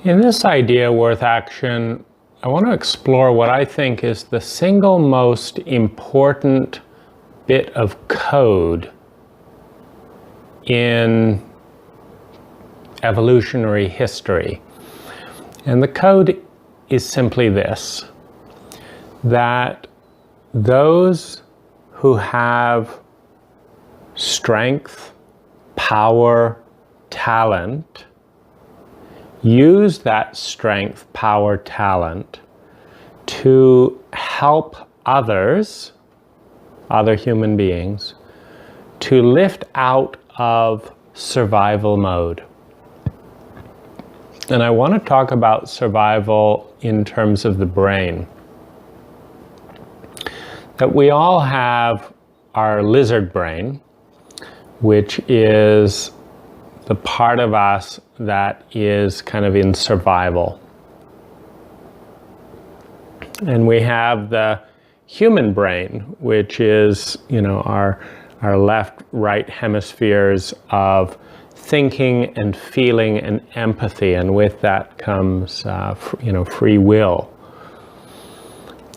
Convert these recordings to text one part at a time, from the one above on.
In this idea, Worth Action, I want to explore what I think is the single most important bit of code in evolutionary history. And the code is simply this, that those who have strength, power, talent, use that strength, power, talent to help others, other human beings, to lift out of survival mode. And I want to talk about survival in terms of the brain. That we all have our lizard brain, which is the part of us that is kind of in survival. And we have the human brain, which is, our left, right hemispheres of thinking and feeling and empathy, and with that comes, free will.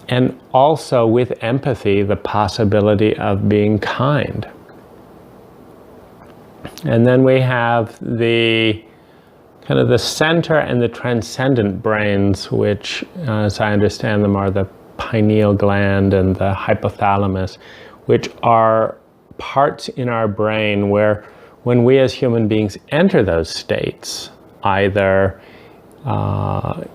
And also with empathy, the possibility of being kind. And then we have the center and the transcendent brains, which, as I understand them, are the pineal gland and the hypothalamus, which are parts in our brain where when we as human beings enter those states, either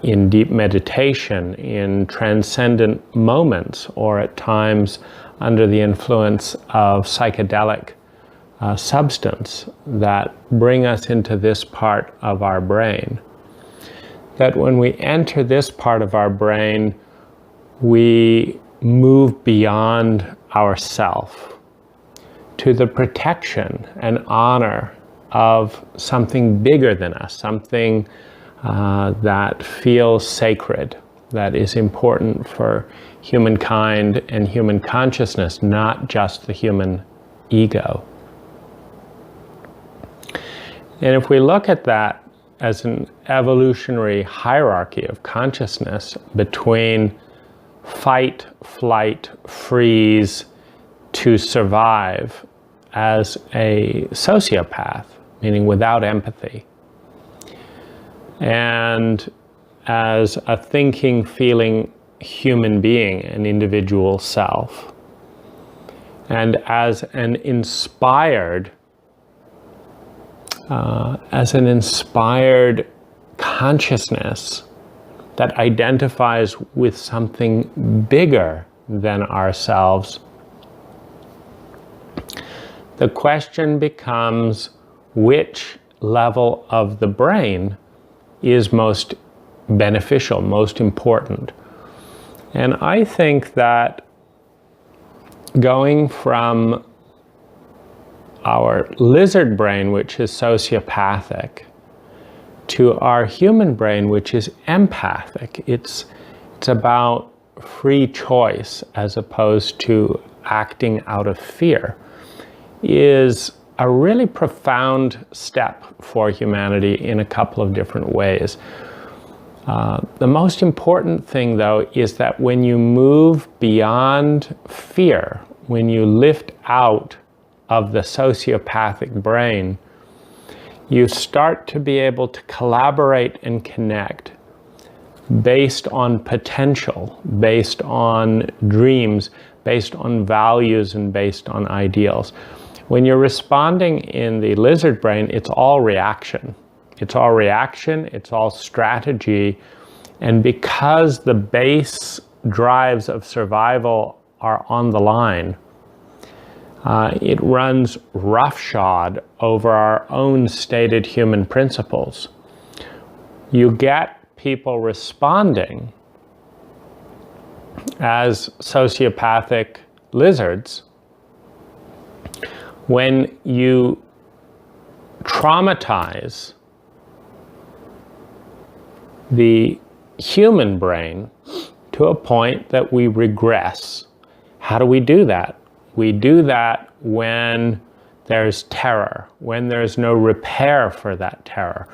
in deep meditation, in transcendent moments, or at times under the influence of psychedelic substance that bring us into this part of our brain, that when we enter this part of our brain, we move beyond ourself to the protection and honor of something bigger than us, something that feels sacred, that is important for humankind and human consciousness, not just the human ego. And if we look at that as an evolutionary hierarchy of consciousness between fight, flight, freeze, to survive as a sociopath, meaning without empathy, and as a thinking, feeling human being, an individual self, and as an inspired consciousness that identifies with something bigger than ourselves, the question becomes which level of the brain is most beneficial, most important. And I think that going from our lizard brain, which is sociopathic, to our human brain, which is empathic. It's about free choice as opposed to acting out of fear, is a really profound step for humanity in a couple of different ways. The most important thing, though, is that when you move beyond fear, when you lift out of the sociopathic brain, you start to be able to collaborate and connect based on potential, based on dreams, based on values, and based on ideals. When you're responding in the lizard brain, it's all reaction. It's all reaction, it's all strategy. And because the base drives of survival are on the line, it runs roughshod over our own stated human principles. You get people responding as sociopathic lizards when you traumatize the human brain to a point that we regress. How do we do that? We do that when there's terror, when there's no repair for that terror,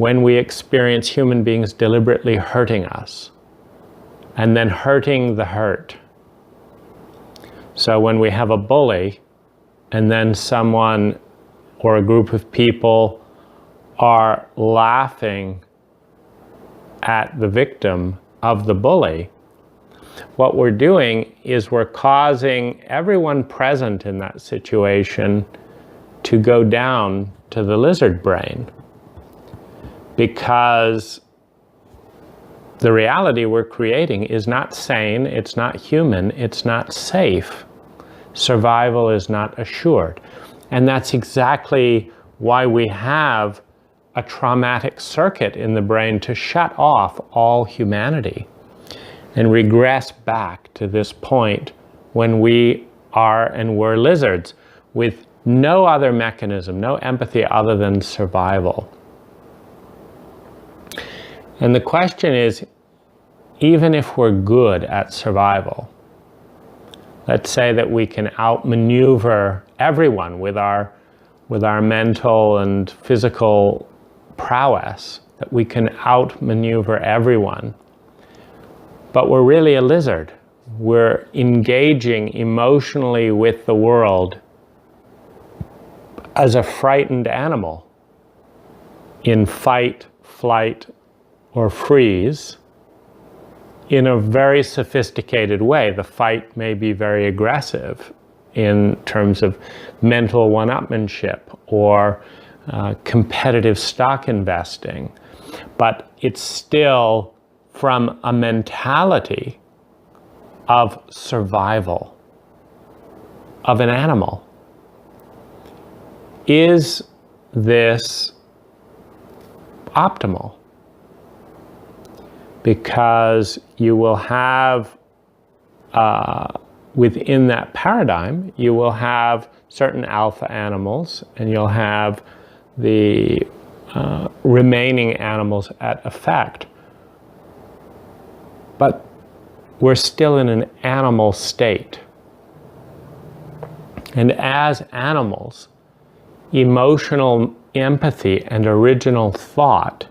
when we experience human beings deliberately hurting us and then hurting the hurt. So when we have a bully and then someone or a group of people are laughing at the victim of the bully, what we're doing is we're causing everyone present in that situation to go down to the lizard brain, because the reality we're creating is not sane, it's not human, it's not safe. Survival is not assured. And that's exactly why we have a traumatic circuit in the brain to shut off all humanity and regress back to this point when we are and were lizards with no other mechanism, no empathy other than survival. And the question is, even if we're good at survival, let's say that we can outmaneuver everyone with our mental and physical prowess, that we can outmaneuver everyone, but we're really a lizard. We're engaging emotionally with the world as a frightened animal in fight, flight, or freeze in a very sophisticated way. The fight may be very aggressive in terms of mental one-upmanship or competitive stock investing, but it's still from a mentality of survival of an animal. Is this optimal? Because you will have, within that paradigm, you will have certain alpha animals and you'll have the remaining animals at effect. But we're still in an animal state. And as animals, emotional empathy and original thought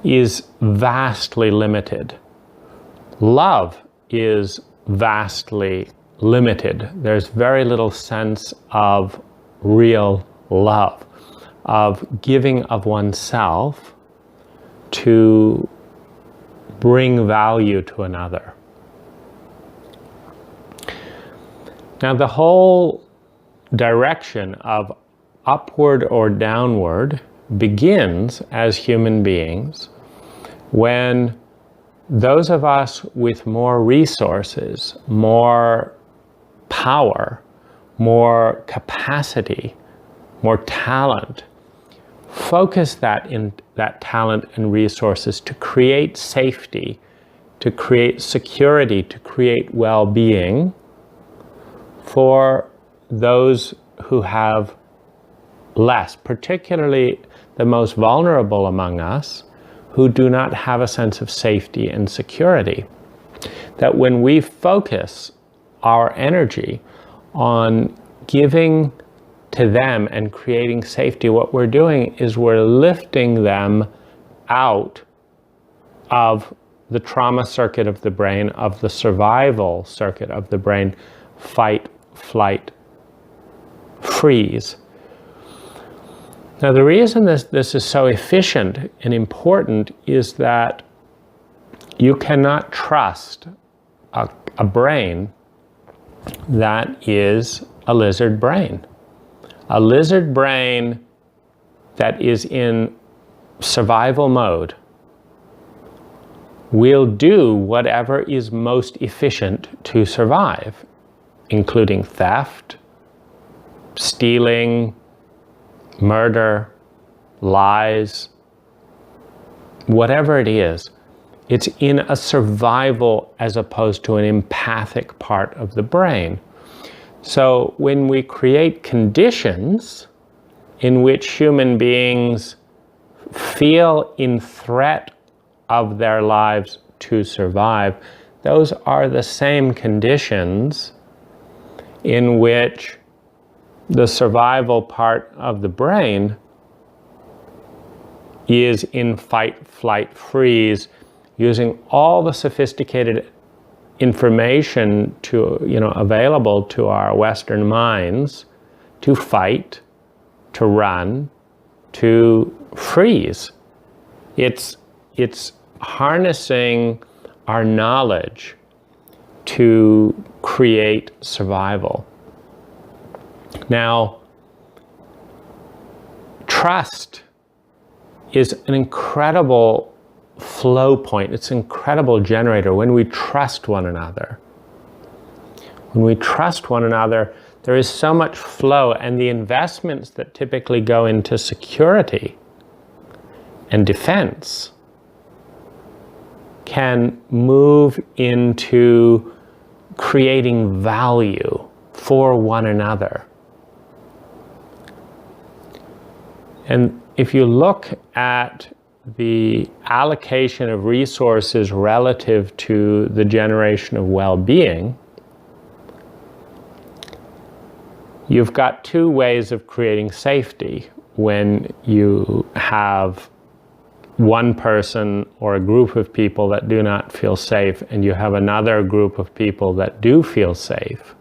is vastly limited. Love is vastly limited. There's very little sense of real love, of giving of oneself to bring value to another. Now, the whole direction of upward or downward begins as human beings when those of us with more resources, more power, more capacity, more talent, focus that talent and resources to create safety, to create security, to create well-being for those who have less, particularly the most vulnerable among us, who do not have a sense of safety and security. That when we focus our energy on giving to them and creating safety, what we're doing is we're lifting them out of the trauma circuit of the brain, of the survival circuit of the brain, fight, flight, freeze. Now, the reason this is so efficient and important is that you cannot trust a brain that is a lizard brain. A lizard brain that is in survival mode will do whatever is most efficient to survive, including theft, stealing, murder, lies, whatever it is. It's in a survival as opposed to an empathic part of the brain. So when we create conditions in which human beings feel in threat of their lives to survive, those are the same conditions in which the survival part of the brain is in fight, flight, freeze, using all the sophisticated information available to our Western minds to fight, to run, to freeze. It's harnessing our knowledge to create survival. Now, trust is an incredible flow point. It's an incredible generator when we trust one another. When we trust one another, there is so much flow, and the investments that typically go into security and defense can move into creating value for one another. And if you look at the allocation of resources relative to the generation of well-being, you've got two ways of creating safety when you have one person or a group of people that do not feel safe, and you have another group of people that do feel safe.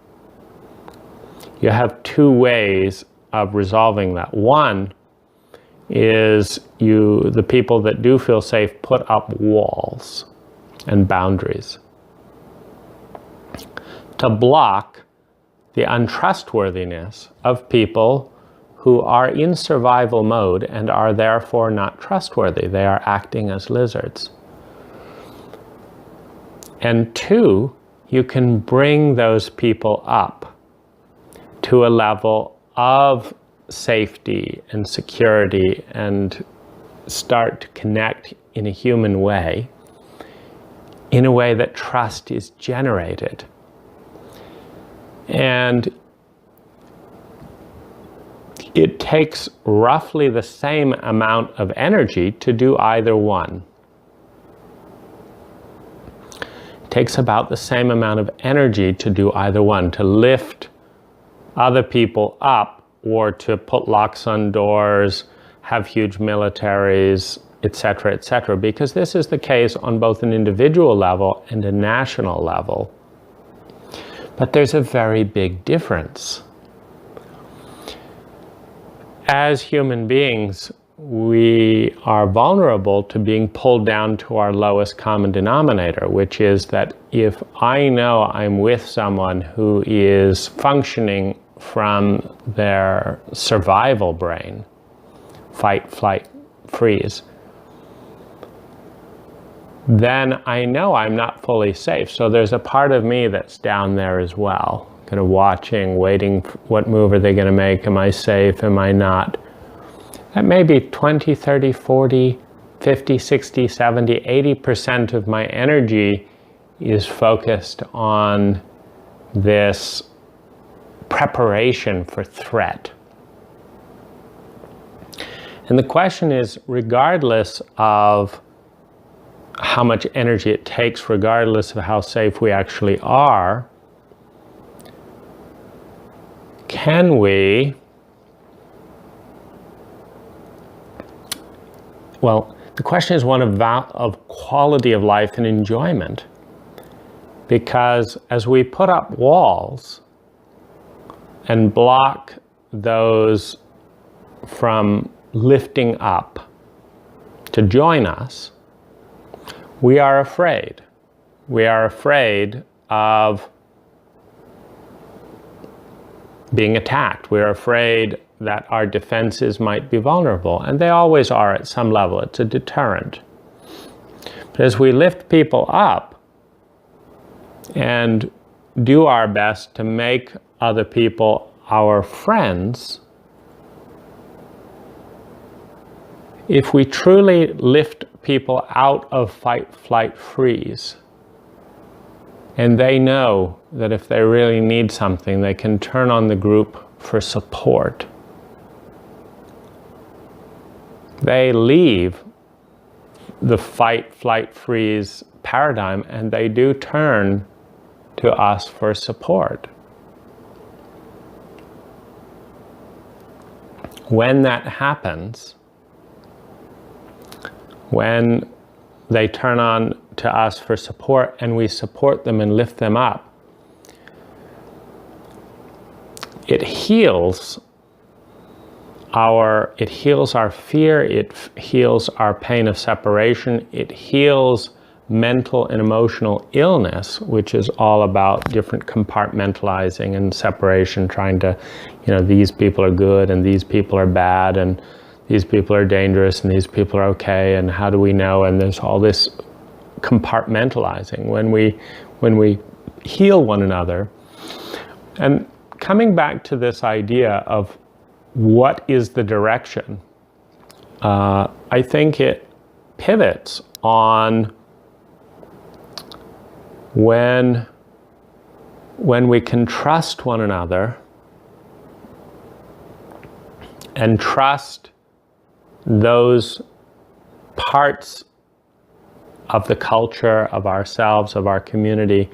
You have two ways of resolving that. One is the people that do feel safe put up walls and boundaries to block the untrustworthiness of people who are in survival mode and are therefore not trustworthy. They are acting as lizards. And two, you can bring those people up to a level of safety and security and start to connect in a human way, in a way that trust is generated. And it takes roughly the same amount of energy to do either one. It takes about the same amount of energy to do either one, to lift other people up or to put locks on doors, have huge militaries, etc., because this is the case on both an individual level and a national level. But there's a very big difference. As human beings, we are vulnerable to being pulled down to our lowest common denominator, which is that if I know I'm with someone who is functioning from their survival brain, fight, flight, freeze, then I know I'm not fully safe. So there's a part of me that's down there as well, kind of watching, waiting, what move are they going to make? Am I safe? Am I not? That may be 20, 30, 40, 50, 60, 70, 80% of my energy is focused on this preparation for threat. And the question is, regardless of how much energy it takes, regardless of how safe we actually are, can we, well, the question is one of quality of life and enjoyment. Because as we put up walls and block those from lifting up to join us, we are afraid. We are afraid of being attacked. We're afraid that our defenses might be vulnerable, and they always are at some level. It's a deterrent. But as we lift people up and do our best to make other people our friends, if we truly lift people out of fight, flight, freeze, and they know that if they really need something, they can turn on the group for support, they leave the fight, flight, freeze paradigm and they do turn to us for support. When that happens, when they turn on to us for support and we support them and lift them up, it heals our fear, it heals our pain of separation, it heals mental and emotional illness, which is all about different compartmentalizing and separation, trying to, these people are good and these people are bad and these people are dangerous and these people are okay, and how do we know? And there's all this compartmentalizing. When we heal one another, and coming back to this idea of what is the direction, I think it pivots on when we can trust one another and trust those parts of the culture, of ourselves, of our community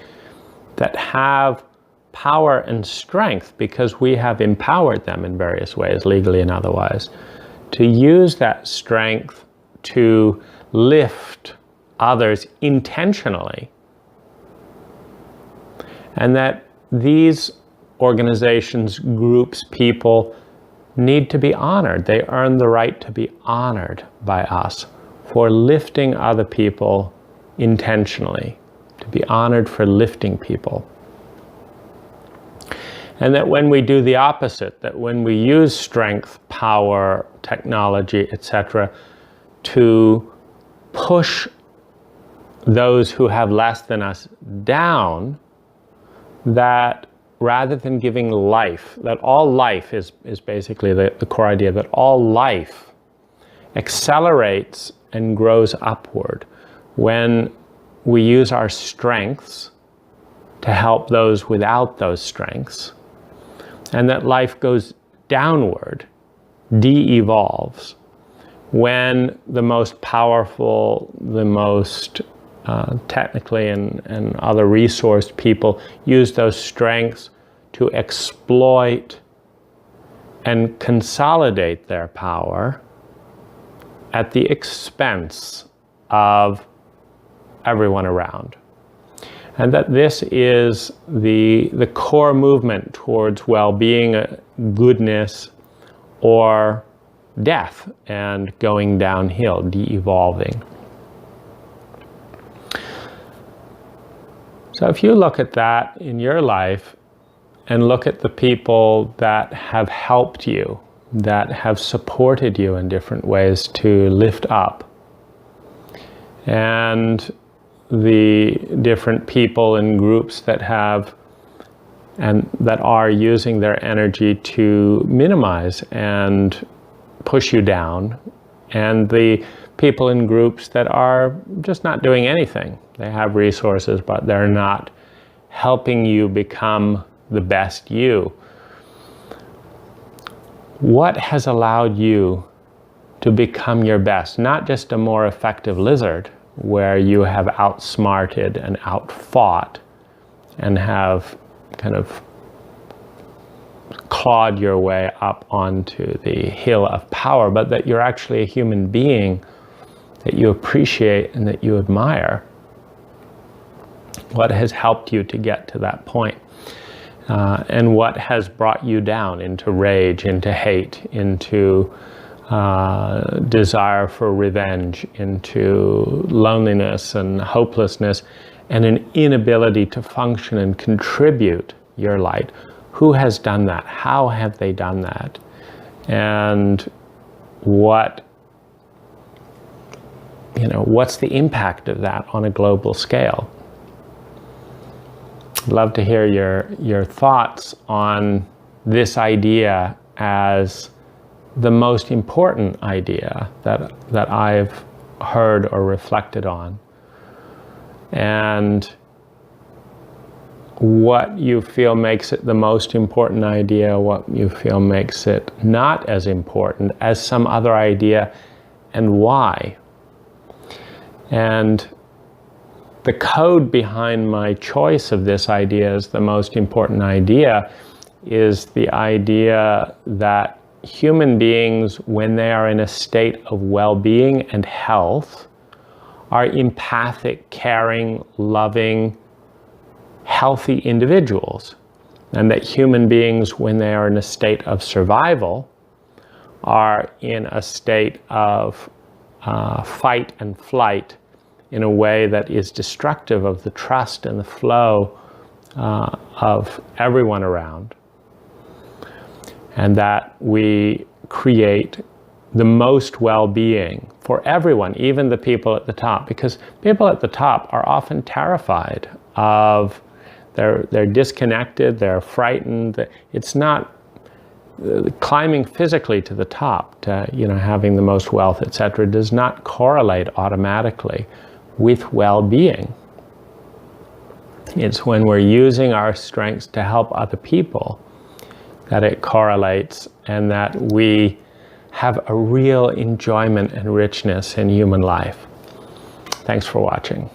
that have power and strength because we have empowered them in various ways, legally and otherwise, to use that strength to lift others intentionally. And that these organizations, groups, people need to be honored. They earn the right to be honored by us for lifting other people intentionally, to be honored for lifting people. And that when we do the opposite, that when we use strength, power, technology, etc., to push those who have less than us down, that rather than giving life, that all life is basically the core idea, that all life accelerates and grows upward when we use our strengths to help those without those strengths, and that life goes downward, de-evolves, when the most powerful, the most technically and other resourced people use those strengths to exploit and consolidate their power at the expense of everyone around. And that this is the core movement towards well-being, goodness, or death and going downhill, de-evolving. So if you look at that in your life and look at the people that have helped you, that have supported you in different ways to lift up, and the different people and groups that have and that are using their energy to minimize and push you down, and the people in groups that are just not doing anything. They have resources, but they're not helping you become the best you. What has allowed you to become your best? Not just a more effective lizard, where you have outsmarted and outfought and have kind of clawed your way up onto the hill of power, but that you're actually a human being that you appreciate and that you admire. What has helped you to get to that point? And what has brought you down into rage, into hate, into desire for revenge, into loneliness and hopelessness, and an inability to function and contribute your light? Who has done that? How have they done that? And what's the impact of that on a global scale? I'd love to hear your thoughts on this idea as the most important idea that I've heard or reflected on, and what you feel makes it the most important idea, what you feel makes it not as important as some other idea, and why. And the code behind my choice of this idea as the most important idea is the idea that human beings, when they are in a state of well-being and health, are empathic, caring, loving, healthy individuals, and that human beings, when they are in a state of survival, are in a state of fight and flight in a way that is destructive of the trust and the flow of everyone around, and that we create the most well-being for everyone, even the people at the top, because people at the top are often terrified of, they're disconnected, they're frightened. It's not climbing physically to the top, to, having the most wealth, etc., does not correlate automatically with well-being. It's when we're using our strengths to help other people that it correlates, and that we have a real enjoyment and richness in human life. Thanks for watching.